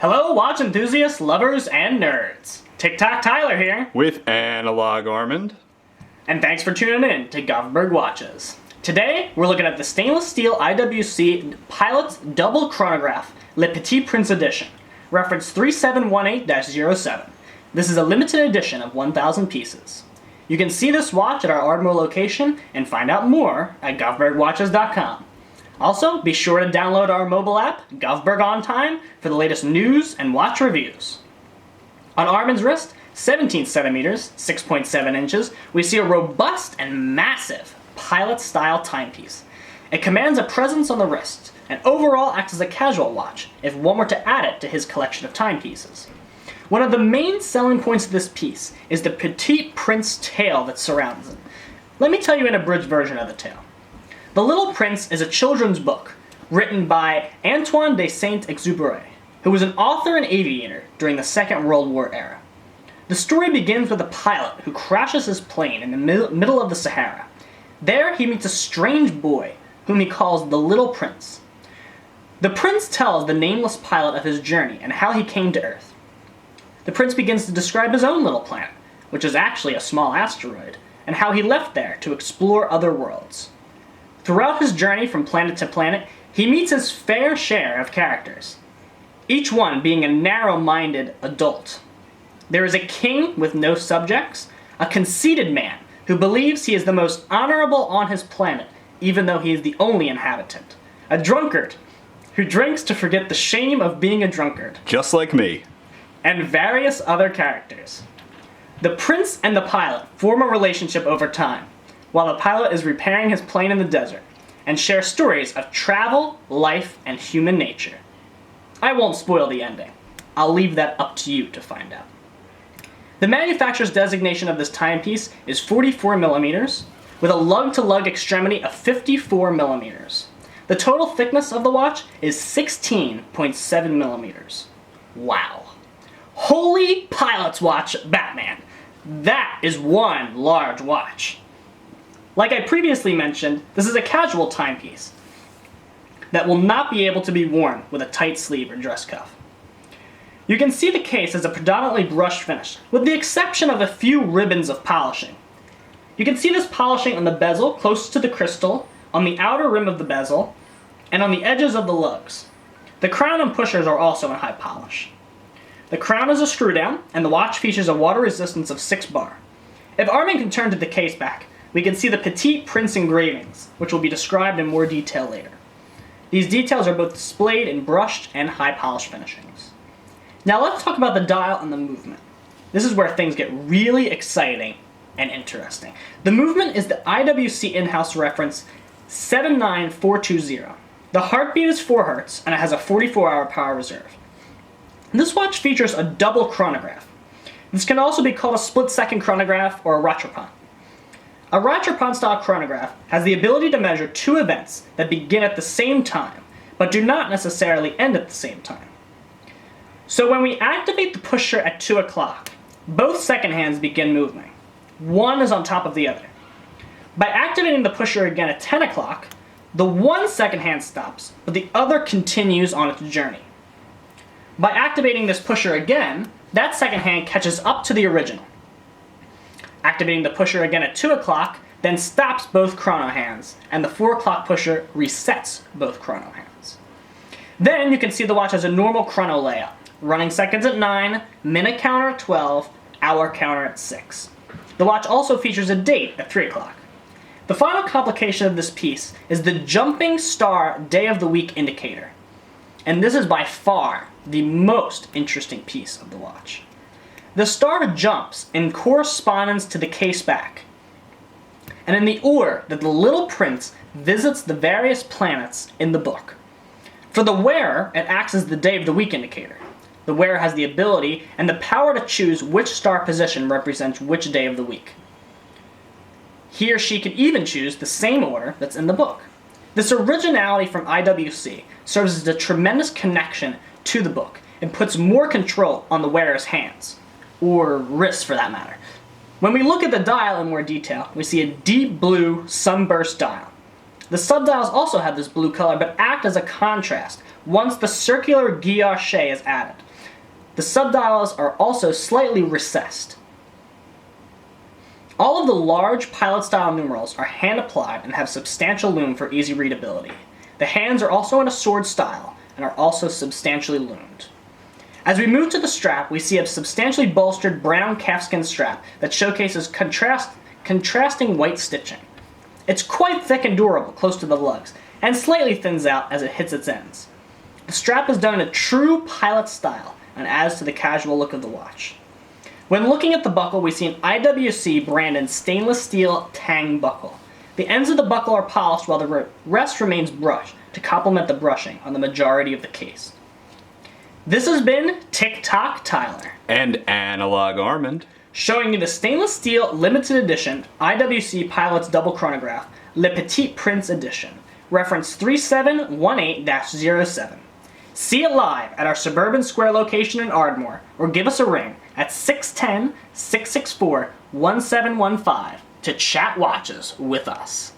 Hello, watch enthusiasts, lovers, and nerds. TikTok Tyler here. With Analog Armand. And thanks for tuning in to Govberg Watches. Today, we're looking at the stainless steel IWC Pilot's Double Chronograph Le Petit Prince Edition, reference 3718-07. This is a limited edition of 1,000 pieces. You can see this watch at our Ardmore location and find out more at govbergwatches.com. Also, be sure to download our mobile app, Govberg On Time, for the latest news and watch reviews. On Armand's wrist, 17 centimeters, 6.7 inches, we see a robust and massive pilot-style timepiece. It commands a presence on the wrist, and overall acts as a casual watch, if one were to add it to his collection of timepieces. One of the main selling points of this piece is the Petit Prince tale that surrounds it. Let me tell you an abridged version of the tale. The Little Prince is a children's book written by Antoine de Saint-Exupery, who was an author and aviator during the Second World War era. The story begins with a pilot who crashes his plane in the middle of the Sahara. There he meets a strange boy whom he calls the Little Prince. The prince tells the nameless pilot of his journey and how he came to Earth. The prince begins to describe his own little planet, which is actually a small asteroid, and how he left there to explore other worlds. Throughout his journey from planet to planet, he meets his fair share of characters, each one being a narrow-minded adult. There is a king with no subjects, a conceited man who believes he is the most honorable on his planet, even though he is the only inhabitant, a drunkard who drinks to forget the shame of being a drunkard, Just like me. and various other characters. The prince and the pilot form a relationship over time, while the pilot is repairing his plane in the desert, and share stories of travel, life, and human nature. I won't spoil the ending. I'll leave that up to you to find out. The manufacturer's designation of this timepiece is 44 millimeters, with a lug-to-lug extremity of 54 millimeters. The total thickness of the watch is 16.7 millimeters. Wow. Holy pilot's watch, Batman. That is one large watch. Like I previously mentioned, this is a casual timepiece that will not be able to be worn with a tight sleeve or dress cuff. You can see the case as a predominantly brushed finish, with the exception of a few ribbons of polishing. You can see this polishing on the bezel close to the crystal, on the outer rim of the bezel, and on the edges of the lugs. The crown and pushers are also in high polish. The crown is a screw down, and the watch features a water resistance of 6 bar. If Armand can turn to the case back, we can see the Petit Prince engravings, which will be described in more detail later. These details are both displayed in brushed and high polish finishings. Now let's talk about the dial and the movement. This is where things get really exciting and interesting. The movement is the IWC in-house reference 79420. The heartbeat is 4 Hz, and it has a 44-hour power reserve. This watch features a double chronograph. This can also be called a split-second chronograph or a retropont. A retropont-style chronograph has the ability to measure 2 events that begin at the same time, but do not necessarily end at the same time. So when we activate the pusher at 2 o'clock, both second hands begin moving. One is on top of the other. By activating the pusher again at 10 o'clock, the one second hand stops, but the other continues on its journey. By activating this pusher again, that second hand catches up to the original. Activating the pusher again at 2 o'clock then stops both chrono hands, and the 4 o'clock pusher resets both chrono hands. Then you can see the watch has a normal chrono layout, running seconds at 9, minute counter at 12, hour counter at 6. The watch also features a date at 3 o'clock. The final complication of this piece is the jumping star day of the week indicator, and this is by far the most interesting piece of the watch. The star jumps in correspondence to the case back, and in the order that the Little Prince visits the various planets in the book. For the wearer, it acts as the day of the week indicator. The wearer has the ability and the power to choose which star position represents which day of the week. He or she can even choose the same order that's in the book. This originality from IWC serves as a tremendous connection to the book and puts more control on the wearer's hands, or wrists for that matter. When we look at the dial in more detail, we see a deep blue sunburst dial. The subdials also have this blue color but act as a contrast once the circular guilloche is added. The subdials are also slightly recessed. All of the large pilot-style numerals are hand-applied and have substantial lume for easy readability. The hands are also in a sword style and are also substantially lumed. As we move to the strap, we see a substantially bolstered brown calfskin strap that showcases contrasting white stitching. It's quite thick and durable close to the lugs, and slightly thins out as it hits its ends. The strap is done in a true pilot style and adds to the casual look of the watch. When looking at the buckle, we see an IWC branded stainless steel tang buckle. The ends of the buckle are polished while the rest remains brushed to complement the brushing on the majority of the case. This has been TikTok Tyler. And Analog Armand. Showing you the stainless steel limited edition IWC Pilot's Double Chronograph Le Petit Prince Edition, reference 3718-07. See it live at our Suburban Square location in Ardmore, or give us a ring at 610-664-1715 to chat watches with us.